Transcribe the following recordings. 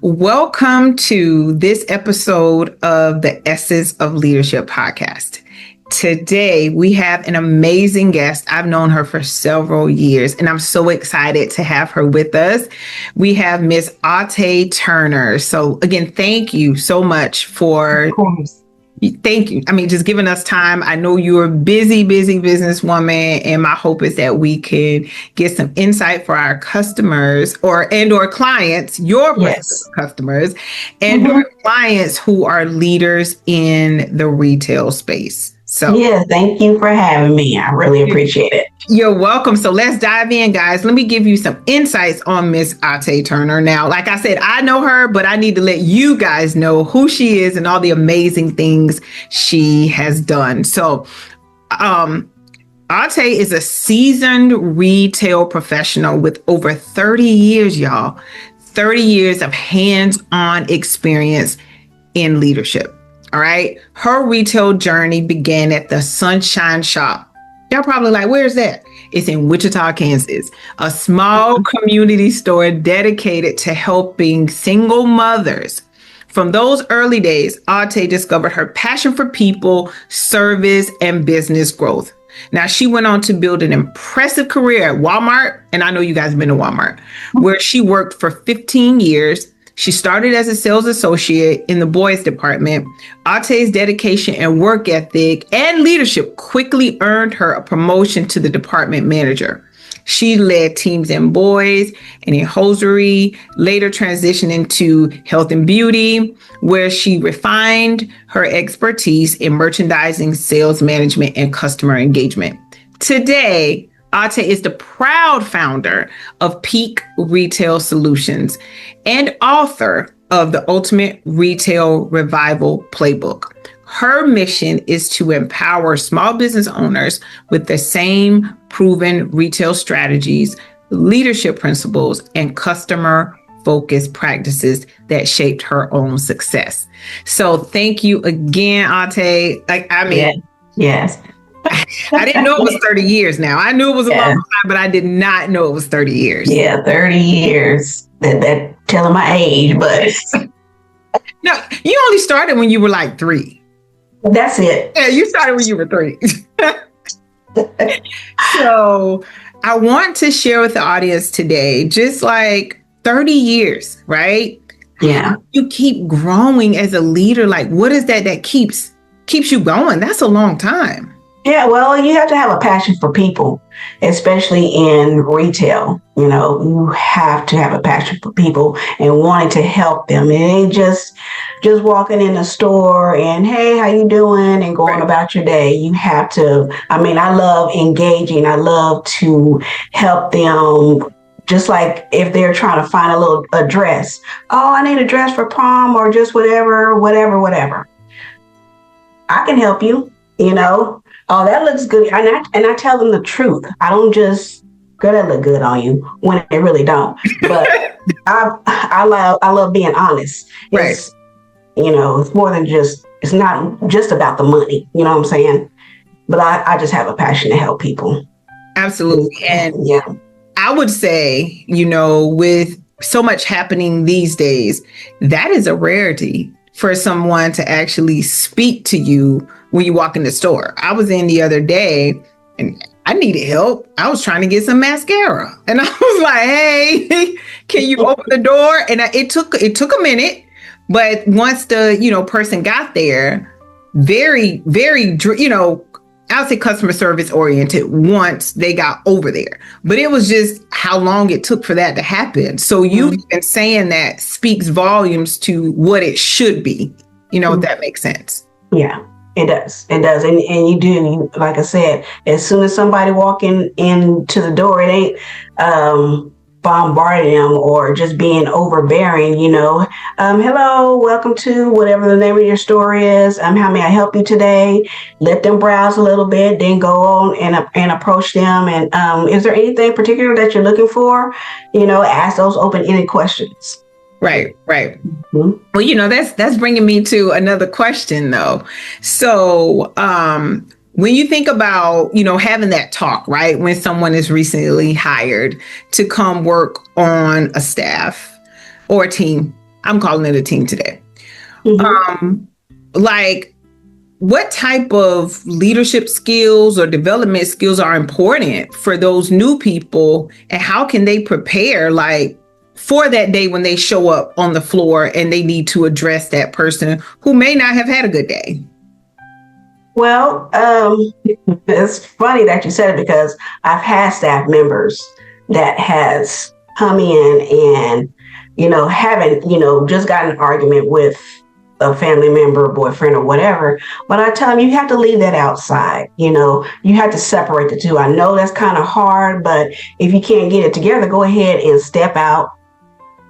Welcome to this episode of the Essence of Leadership podcast. Today, we have an amazing guest. I've known her for several years, and I'm so excited to have her with us. We have Miss Aht'a Turner. So again, thank you so much for... Thank you. I mean, just giving us time. I know you're a busy businesswoman, and my hope is that we can get some insight for our customers or clients, your customers and your clients who are leaders in the retail space. So yeah, thank you for having me. I really appreciate it. You're welcome. So let's dive in, guys. Let me give you some insights on Miss Aht'a Turner. Now, like I said, I know her, but I need to let you guys know who she is and all the amazing things she has done. So, Aht'a is a seasoned retail professional with over 30 years, y'all. 30 years of hands-on experience in leadership. All right. Her retail journey began at the Sonshine Shop. Y'all probably like, where's that? It's in Wichita, Kansas, a small community store dedicated to helping single mothers. From those early days, Aht'a discovered her passion for people, service, and business growth. Now, she went on to build an impressive career at Walmart, and I know you guys have been to Walmart, where she worked for 15 years. She started as a sales associate in the boys department. Ahta''s dedication and work ethic and leadership quickly earned her a promotion to the department manager. She led teams in boys and in hosiery, later transitioned into health and beauty, where she refined her expertise in merchandising, sales management, and customer engagement. Today, Aht'a is the proud founder of Peak Retail Solutions and author of the Ultimate Retail Revival Playbook. Her mission is to empower small business owners with the same proven retail strategies, leadership principles, and customer-focused practices that shaped her own success. So thank you again, Aht'a. Yes. I didn't know it was 30 years now. I knew it was a long time, but I did not know it was 30 years. Yeah, 30 years. That telling my age, but... No, you only started when you were like 3. That's it. Yeah, you started when you were 3. So I want to share with the audience today, just like 30 years, right? Yeah. You keep growing as a leader. Like, what is that keeps you going? That's a long time. Yeah, well, you have to have a passion for people, especially in retail. You know, you have to have a passion for people and wanting to help them. It ain't just walking in the store and, hey, how you doing? And going about your day. You have to, I love engaging. I love to help them. Just like if they're trying to find a dress. Oh, I need a dress for prom or just whatever. I can help you, you know. Oh, that looks good. And I tell them the truth. I don't just, girl, that look good on you when it really don't. But I love being honest. It's, you know, it's more than it's not just about the money. You know what I'm saying? But I just have a passion to help people. Absolutely. And I would say, you know, with so much happening these days, that is a rarity for someone to actually speak to you when you walk in the store. I was in the other day and I needed help. I was trying to get some mascara and I was like, hey, can you open the door? And it took a minute, but once the, person got there, very, I would say customer service oriented once they got over there, but it was just how long it took for that to happen. So you even saying that speaks volumes to what it should be, if that makes sense. Yeah, it does. It does. And you like I said, as soon as somebody walking into the door, it ain't, bombarding them or just being overbearing, hello, welcome to whatever the name of your store is. How may I help you today? Let them browse a little bit, then go on and approach them. And is there anything particular that you're looking for? Ask those open-ended questions. Right. Mm-hmm. Well, that's bringing me to another question though. So, when you think about, having that talk, right, when someone is recently hired to come work on a staff or a team, I'm calling it a team today. Mm-hmm. Like, what type of leadership skills or development skills are important for those new people, and how can they prepare like for that day when they show up on the floor and they need to address that person who may not have had a good day? Well, it's funny that you said it because I've had staff members that has come in and, haven't, just got in an argument with a family member, boyfriend, or whatever. But I tell them you have to leave that outside. You have to separate the two. I know that's kind of hard, but if you can't get it together, go ahead and step out,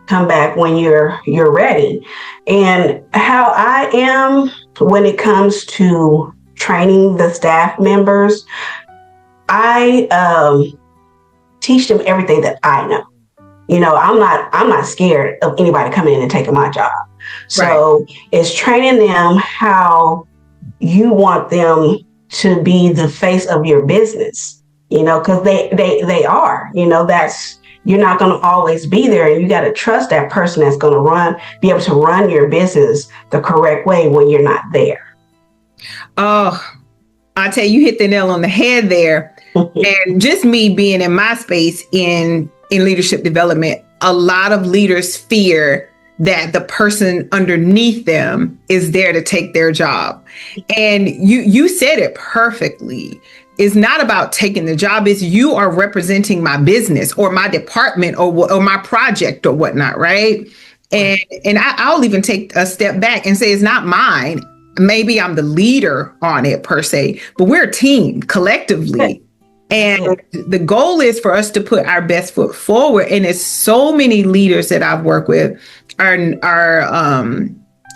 come back when you're ready. And how I am when it comes to training the staff members, I teach them everything that I know. I'm not scared of anybody coming in and taking my job. So It's training them how you want them to be the face of your business, because they are, you're not going to always be there, and you got to trust that person that's going to be able to run your business the correct way when you're not there. Oh, I tell you, hit the nail on the head there. And just me being in my space in leadership development, a lot of leaders fear that the person underneath them is there to take their job. And you said it perfectly. It's not about taking the job. It's you are representing my business or my department or my project or whatnot, right? And I'll even take a step back and say it's not mine. Maybe I'm the leader on it per se, but we're a team collectively. And the goal is for us to put our best foot forward. And it's so many leaders that I've worked with are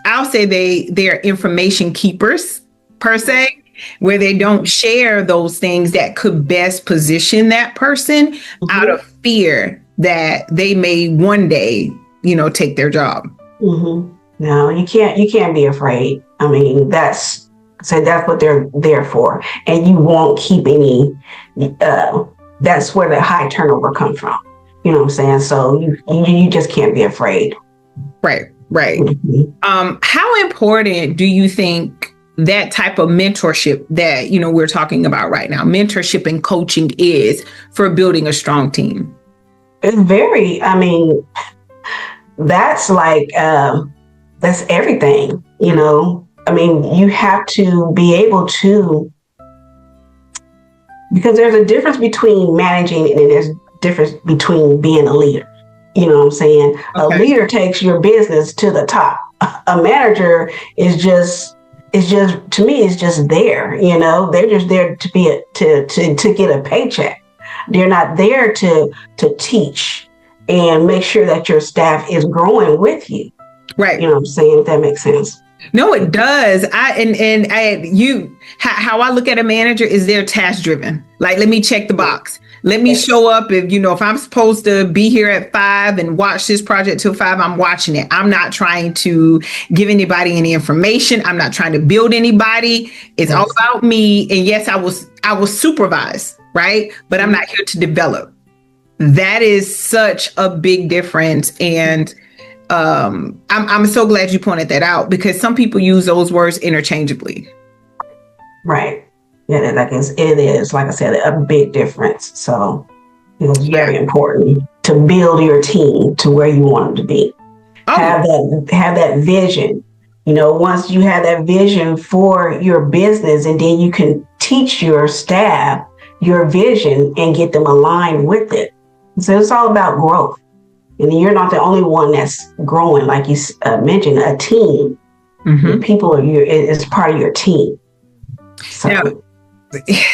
I'll say they're information keepers per se, where they don't share those things that could best position that person out of fear that they may one day, take their job. No, you can't be afraid. I mean, that's what they're there for. And you won't keep any, that's where the high turnover comes from. You know what I'm saying? So you just can't be afraid. Right. How important do you think that type of mentorship that, we're talking about right now, mentorship and coaching is for building a strong team? It's very, that's like, that's everything, you have to be able to, because there's a difference between managing and there's a difference between being a leader. You know what I'm saying? Okay. A leader takes your business to the top. A manager is just to me, is just there. They're just there to to get a paycheck. They're not there to teach and make sure that your staff is growing with you. Right. You know what I'm saying? If that makes sense. No, it does. How I look at a manager is they're task driven. Like, let me check the box. Let me show up. If I'm supposed to be here at 5 and watch this project till 5, I'm watching it. I'm not trying to give anybody any information. I'm not trying to build anybody. It's all about me. And yes, I will supervise, right? But I'm not here to develop. That is such a big difference. And I'm so glad you pointed that out, because some people use those words interchangeably. Right. Yeah, it is, like I said, a big difference. So it's very important to build your team to where you want them to be. Have that vision. Once you have that vision for your business, and then you can teach your staff your vision and get them aligned with it. So it's all about growth. And you're not the only one that's growing, like you mentioned, a team. People is part of your team. So. Now,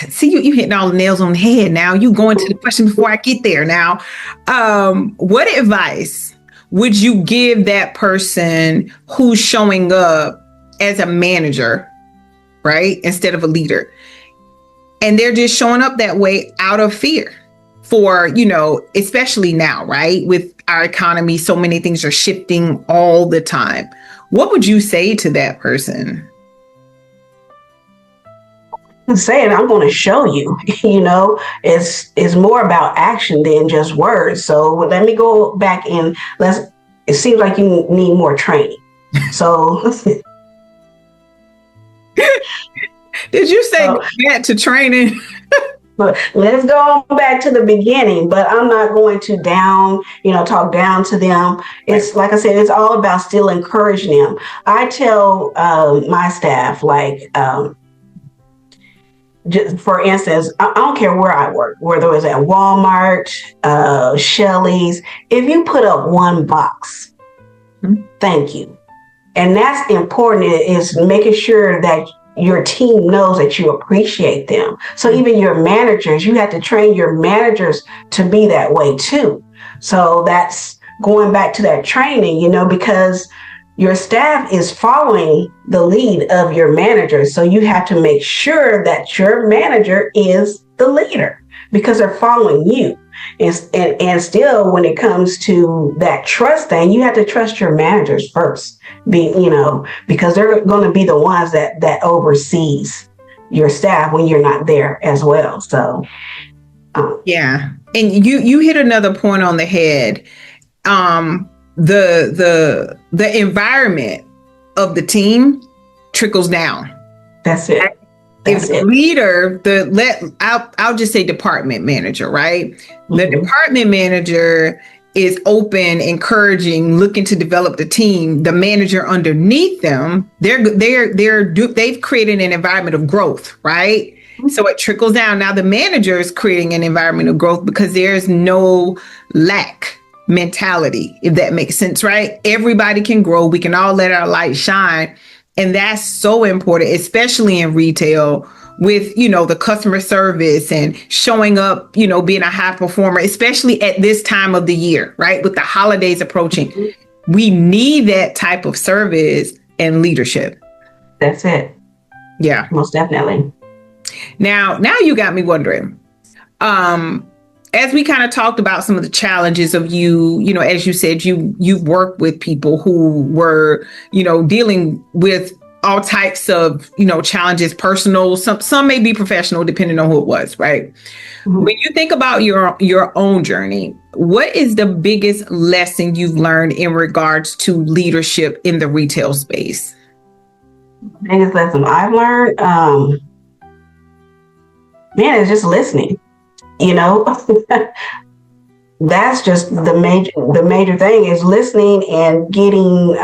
see, you hitting all the nails on the head. Now you going to the question before I get there. Now, what advice would you give that person who's showing up as a manager, right, instead of a leader, and they're just showing up that way out of fear? For, especially now, right? With our economy, so many things are shifting all the time. What would you say to that person? Saying, I'm going to show you, it's more about action than just words. So let me go back and it seems like you need more training. So, Did you say so that to training? but let's go back to the beginning, but I'm not going to talk down to them. It's like I said, it's all about still encouraging them. I tell my staff, like, just for instance, I don't care where I work, whether it's at Walmart, Shelley's, if you put up one box, thank you. And that's important, is making sure that your team knows that you appreciate them. So even your managers, you have to train your managers to be that way too. So that's going back to that training, because your staff is following the lead of your manager. So you have to make sure that your manager is the leader because they're following you. And still, when it comes to that trust thing, you have to trust your managers first, because they're going to be the ones that oversees your staff when you're not there as well. So, yeah. And you hit another point on the head. The environment of the team trickles down. That's it. If the leader, I'll just say department manager, right? Mm-hmm. The department manager is open, encouraging, looking to develop the team. The manager underneath them, they've created an environment of growth, right? Mm-hmm. So it trickles down. Now the manager is creating an environment of growth because there's no lack mentality, if that makes sense, right? Everybody can grow. We can all let our light shine. And that's so important, especially in retail with, the customer service and showing up, being a high performer, especially at this time of the year, right? With the holidays approaching, we need that type of service and leadership. That's it. Yeah, most definitely. Now you got me wondering, as we kind of talked about some of the challenges of as you said, you've worked with people who were, dealing with all types of, challenges, personal, some may be professional, depending on who it was, right? Mm-hmm. When you think about your own journey, what is the biggest lesson you've learned in regards to leadership in the retail space? Biggest lesson I've learned, it's just listening. That's just the major thing, is listening and getting,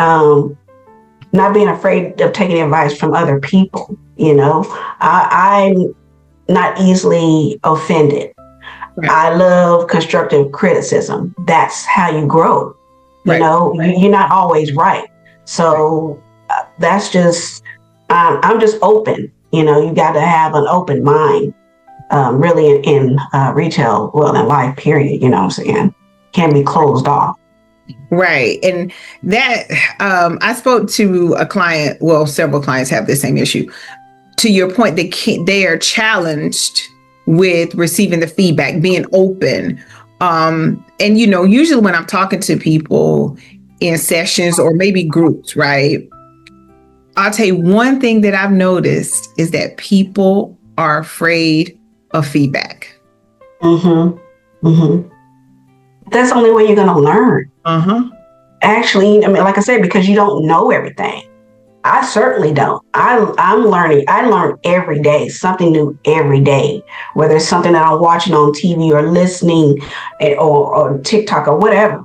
not being afraid of taking advice from other people. I'm not easily offended. Right. I love constructive criticism. That's how you grow. Right. You're not always right. So that's just, I'm just open. You got to have an open mind. Really in retail, in life, period, you know what I'm saying? Can't be closed off. Right. And that, I spoke to a client, several clients have the same issue. To your point, they are challenged with receiving the feedback, being open. And, usually when I'm talking to people in sessions or maybe groups, right? I'll tell you one thing that I've noticed is that people are afraid of feedback. Mm-hmm. Mm-hmm. That's the only way you're going to learn. Uh-huh. Actually, like I said, because you don't know everything. I certainly don't. I'm learning. I learn every day, something new every day, whether it's something that I'm watching on TV or listening or TikTok or whatever,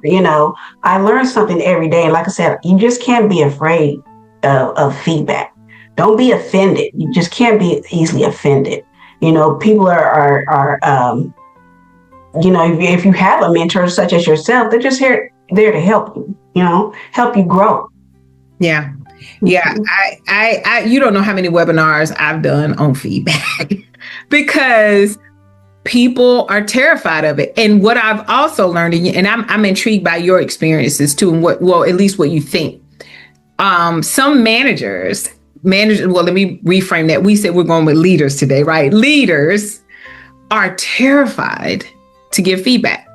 I learn something every day. And like I said, you just can't be afraid of feedback. Don't be offended. You just can't be easily offended. People are if you have a mentor such as yourself, they're just there to help you, help you grow. Yeah. Yeah. I you don't know how many webinars I've done on feedback because people are terrified of it. And what I've also learned, and I'm intrigued by your experiences too, and at least what you think. Some managers, let me reframe that. We said we're going with leaders today, right? Leaders are terrified to give feedback.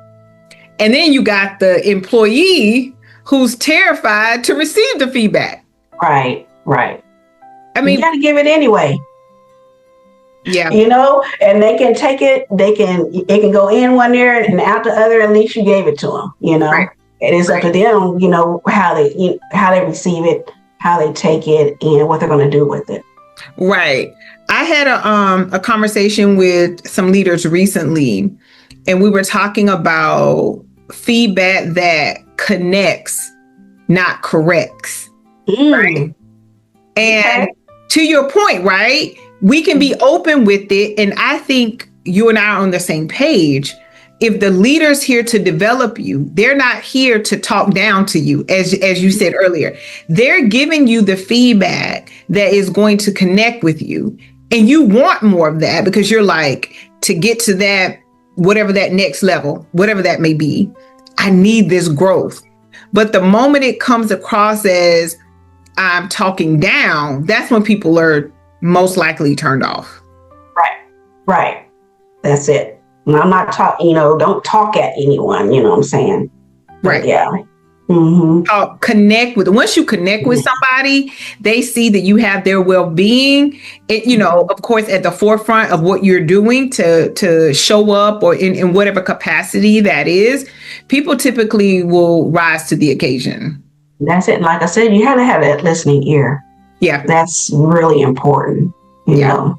And then you got the employee who's terrified to receive the feedback. Right. I mean, you got to give it anyway. Yeah. And they can take it, it can go in one ear and out the other. At least you gave it to them, Right. And it's up to them, how they receive it, how they take it, and what they're going to do with it. Right. I had a conversation with some leaders recently, and we were talking about feedback that connects, not corrects. Mm. And Okay. to your point, right? We can be open with it. And I think you and I are on the same page. If the leader's here to develop you, they're not here to talk down to you, as you said earlier. They're giving you the feedback that is going to connect with you. And you want more of that because you're like, to get to that, whatever that next level, whatever that may be, I need this growth. But the moment it comes across as I'm talking down, that's when people are most likely turned off. Right. Right. That's it. And I'm not talking, don't talk at anyone, you know what I'm saying? Right. Yeah. Mm-hmm. Connect with, once you connect with somebody, they see that you have their well-being, of course, at the forefront of what you're doing to show up or in whatever capacity that is. People typically will rise to the occasion. That's it. And like I said, you have to have that listening ear. Yeah. That's really important, you know.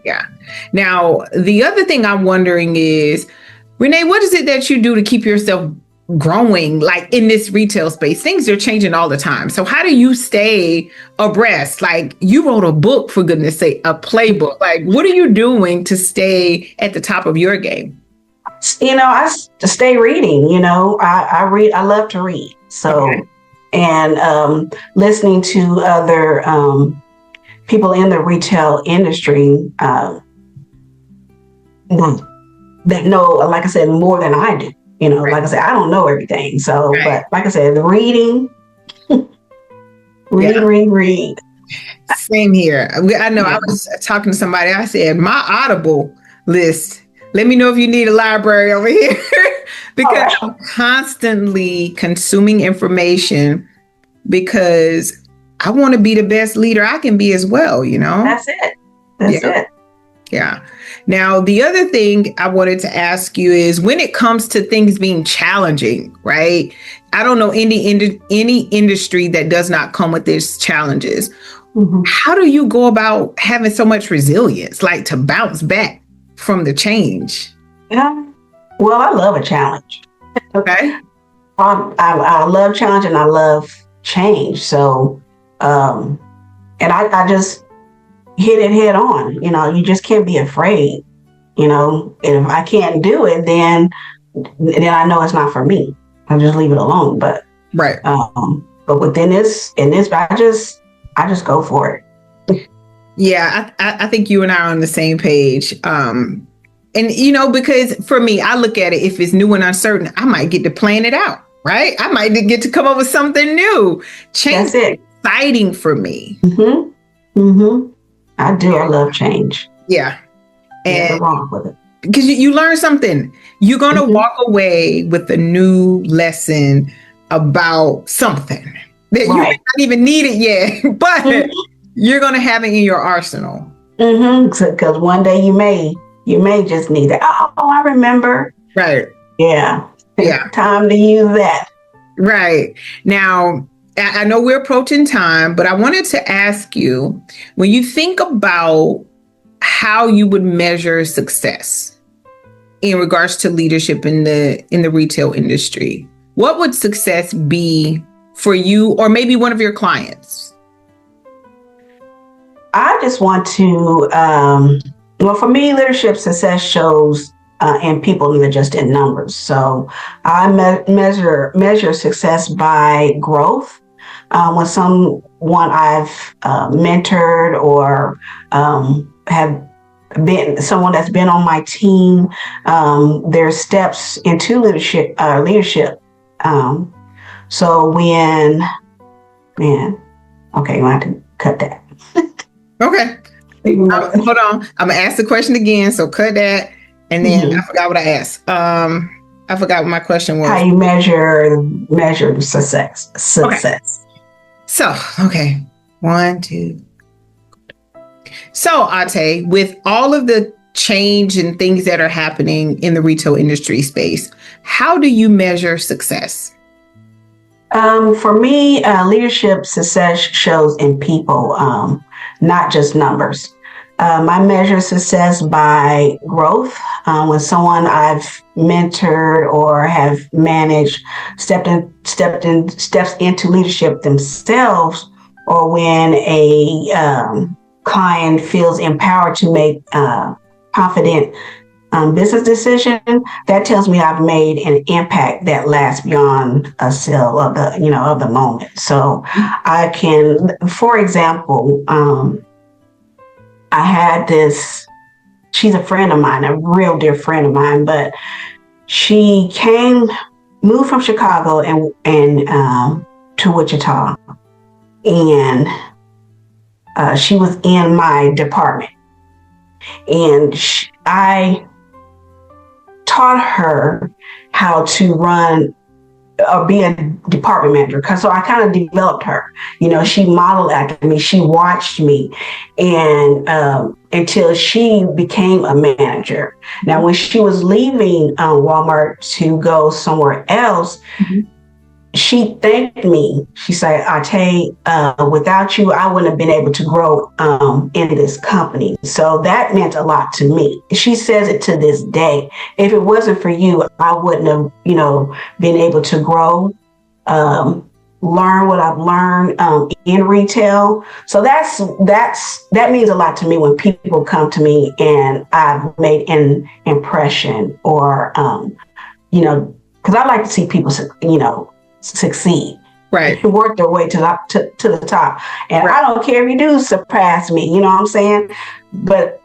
Yeah. Now, the other thing I'm wondering is, Renee, what is it that you do to keep yourself growing, like in this retail space? Things are changing all the time. So how do you stay abreast? Like, you wrote a book, for goodness sake, a playbook. Like, what are you doing to stay at the top of your game? I stay reading, I read, I love to read. So, okay. And listening to other people in the retail industry that know, like I said, more than I do. Right. Like I said, I don't know everything. So, right. But like I said, the reading, read. Same here. I know. I was talking to somebody. I said, my Audible list. Let me know if you need a library over here because I'm constantly consuming information because I want to be the best leader I can be as well. That's it. That's it. Yeah. Now, the other thing I wanted to ask you is, when it comes to things being challenging, right? I don't know any industry that does not come with its challenges. Mm-hmm. How do you go about having so much resilience, like to bounce back from the change? Yeah. Well, I love a challenge. Okay. I love challenge and I love change. So, and I just hit it head on. You just can't be afraid. And if I can't do it, then I know it's not for me. I just leave it alone. But right. But within this, I just go for it. Yeah, I think you and I are on the same page. And because for me, I look at it, if it's new and uncertain, I might get to plan it out. Right. I might get to come up with something new. Change is exciting for me. Mm-hmm. Mm-hmm. I do. I love change. Yeah. And wrong with it. Because you learn something. You're going to walk away with a new lesson about something that you may not even need it yet, but you're going to have it in your arsenal. Mm-hmm. Because one day you may just need it. Oh, I remember. Right. Yeah. Yeah. Time to use that. Right. Now, I know we're approaching time, but I wanted to ask you, when you think about how you would measure success in regards to leadership in the retail industry, what would success be for you or maybe one of your clients? I just want to, for me, leadership success shows in people than just in numbers. So I measure success by growth. When someone I've mentored or have been someone that's been on my team, their steps into leadership. So when, okay, you have to cut that. Okay. Hold on. I'm going to ask the question again. So cut that. And then I forgot what I asked. I forgot what my question was. How you measure success. Okay. So, okay. 1, 2. So, Aht'a, with all of the change and things that are happening in the retail industry space, how do you measure success? For me, leadership success shows in people, not just numbers. I measure success by growth. When someone I've mentored or have managed steps into leadership themselves, or when a client feels empowered to make confident business decision, that tells me I've made an impact that lasts beyond a sale of the moment. So I can, for example, I had this. She's a friend of mine, a real dear friend of mine, but she moved from Chicago and to Wichita, and she was in my department, and I taught her how to run or be a department manager. So I kind of developed her. She modeled after me. She watched me, and until she became a manager. Now, when she was leaving Walmart to go somewhere else, she thanked me. She said, Aht'a, without you, I wouldn't have been able to grow in this company. So that meant a lot to me. She says it to this day. If it wasn't for you, I wouldn't have, been able to grow, learn what I've learned in retail. So that means a lot to me when people come to me and I've made an impression, or, because I like to see people, succeed, right? Work their way to the top. And right. I don't care if you do surpass me, you know what I'm saying? But,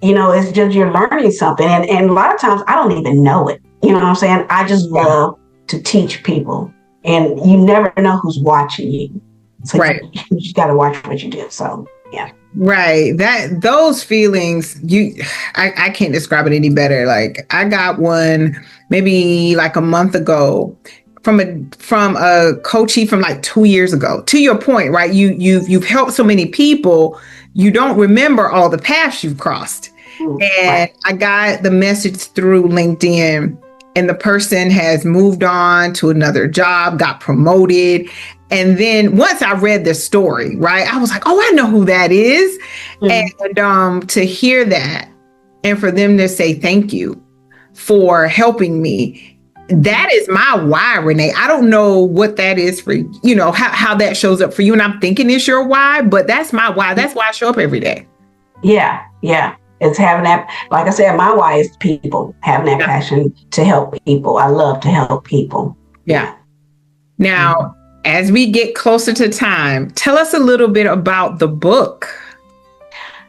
it's just you're learning something. And a lot of times I don't even know it. You know what I'm saying? I just love to teach people. And you never know who's watching you. So right. You just got to watch what you do. So, yeah. Right. Those feelings, I can't describe it any better. Like, I got one maybe like a month ago from a coachee from like 2 years ago. To your point, right? You've helped so many people, you don't remember all the paths you've crossed. And right. I got the message through LinkedIn, and the person has moved on to another job, got promoted. And then once I read the story, right, I was like, oh, I know who that is. And to hear that, and for them to say thank you for helping me, that is my why, Renee. I don't know what that is for, how that shows up for you. And I'm thinking it's your why, but that's my why. That's why I show up every day. Yeah. Yeah. It's having that, like I said, my why is people, having that passion to help people. I love to help people. Yeah. Now, as we get closer to time, tell us a little bit about the book.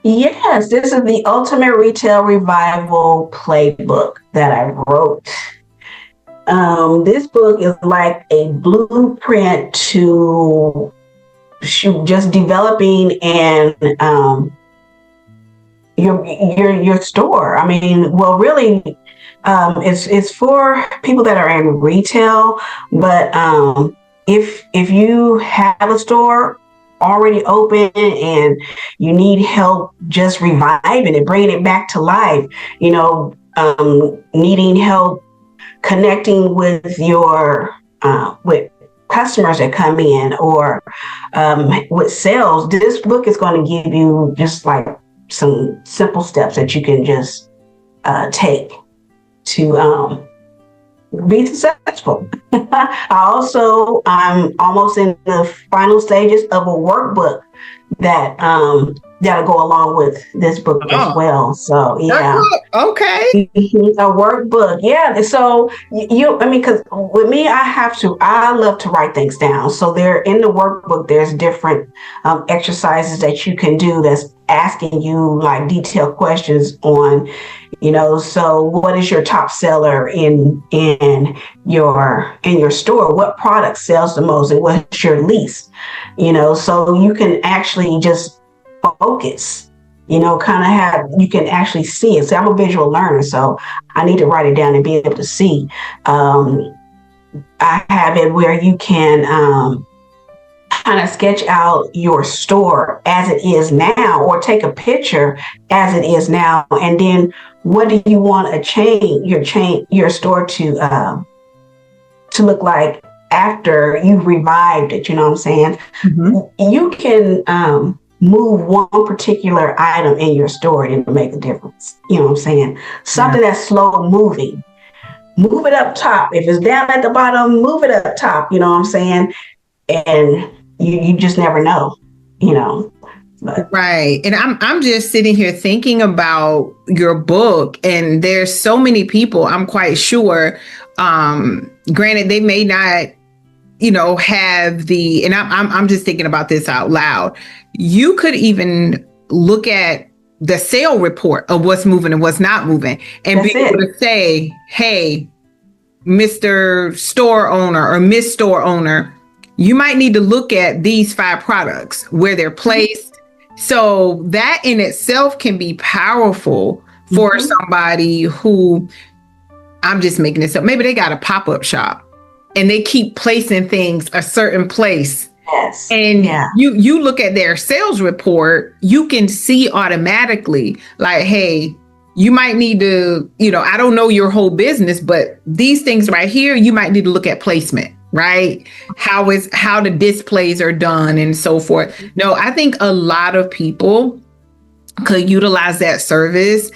Yes, this is the Ultimate Retail Revival Playbook that I wrote. This book is like a blueprint to just developing and your store. I mean, well, really, it's for people that are in retail. But if you have a store already open and you need help just reviving it, bringing it back to life, needing help connecting with your with customers that come in, or with sales, this book is going to give you just like some simple steps that you can just take to be successful. I'm almost in the final stages of a workbook that'll go along with this book as well. So yeah. Okay. A workbook. Yeah. So because with me, I love to write things down. So there in the workbook, there's different exercises that you can do that's asking you like detailed questions on, so what is your top seller in your store? What product sells the most and what's your least? So you can actually just focus, you can actually see it. So I'm a visual learner, so I need to write it down and be able to see. I have it where you can kind of sketch out your store as it is now, or take a picture as it is now, and then what do you want your store to look like after you've revived it, you know what I'm saying? Mm-hmm. You can move one particular item in your store and it'll make a difference. You know what I'm saying? Something that's slow moving. Move it up top. If it's down at the bottom, move it up top. You know what I'm saying? And you just never know, you know. But Right. And I'm just sitting here thinking about your book, and there's so many people, I'm quite sure, granted they may not, have the, and I'm just thinking about this out loud. You could even look at the sale report of what's moving and what's not moving and that's be able it. to say, hey, Mr. Store Owner or Miss Store Owner, you might need to look at these 5 products, where they're placed. So that in itself can be powerful for Mm-hmm. somebody who, I'm just making this up, maybe they got a pop-up shop and they keep placing things a certain place. Yes. And Yeah. you look at their sales report, you can see automatically, like, hey, you might need to, I don't know your whole business, but these things right here, you might need to look at placement, right? How the displays are done and so forth. No, I think a lot of people could utilize that service.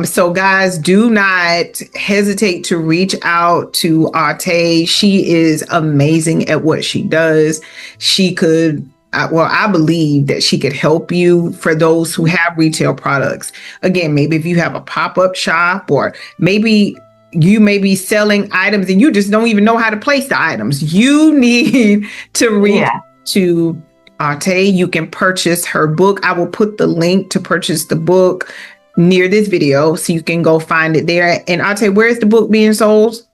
So guys, do not hesitate to reach out to Aht'a. She is amazing at what she does. She could, I believe that she could help you for those who have retail products. Again, maybe if you have a pop-up shop, or maybe you may be selling items and you just don't even know how to place the items. You need to reach to Aht'a. You can purchase her book. I will put the link to purchase the book near this video, so you can go find it there. And Aht'a, where is the book being sold?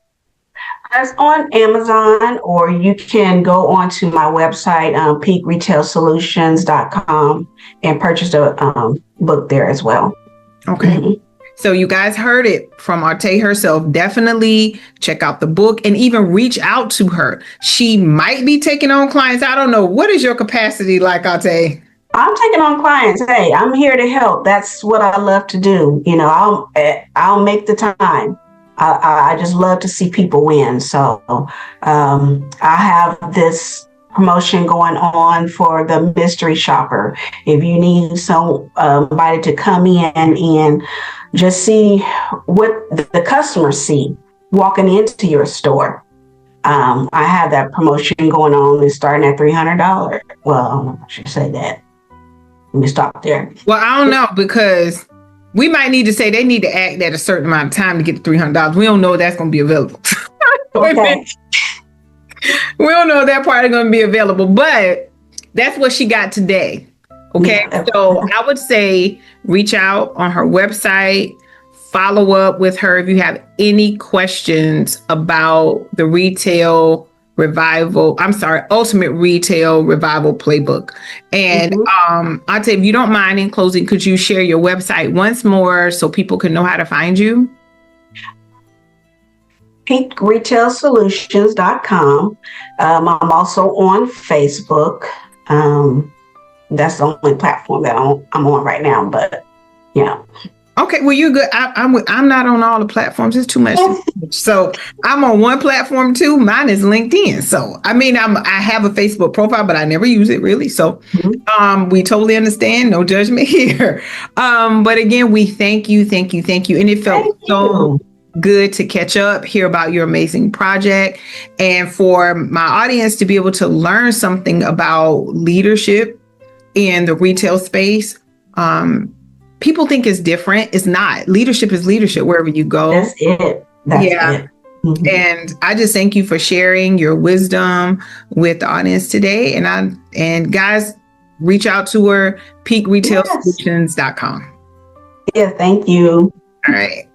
That's on Amazon, or you can go onto my website, peakretailsolutions.com, and purchase the book there as well. Okay. Mm-hmm. So you guys heard it from Aht'a herself. Definitely check out the book and even reach out to her. She might be taking on clients. I don't know. What is your capacity like, Aht'a? I'm taking on clients. Hey, I'm here to help. That's what I love to do. You know, I'll make the time. I just love to see people win. So I have this promotion going on for the mystery shopper. If you need somebody to come in and just see what the customers see walking into your store, I have that promotion going on. It's starting at $300. Well, I should say that. Let me stop there. Well, I don't know, because we might need to say they need to act at a certain amount of time to get the $300. We don't know if that's going to be available. Okay. We don't know if that part is going to be available, but that's what she got today. Okay. Yeah. So I would say reach out on her website, follow up with her if you have any questions about the Ultimate Retail Revival Playbook. And I'd say, if you don't mind, in closing, could you share your website once more so people can know how to find you? peakretailsolutions.com. I'm also on Facebook. That's the only platform that I'm on right now, but yeah. Okay, well, you're good. I'm not on all the platforms. It's too much. So I'm on one platform too. Mine is LinkedIn. So I mean, I have a Facebook profile, but I never use it really. So we totally understand. No judgment here. But again, we thank you. And it felt so good to catch up, hear about your amazing project, and for my audience to be able to learn something about leadership in the retail space. People think it's different. It's not. Leadership is leadership wherever you go. That's it. That's it. Mm-hmm. And I just thank you for sharing your wisdom with the audience today. And guys, reach out to her, peakretailsolutions.com. Yeah, thank you. All right.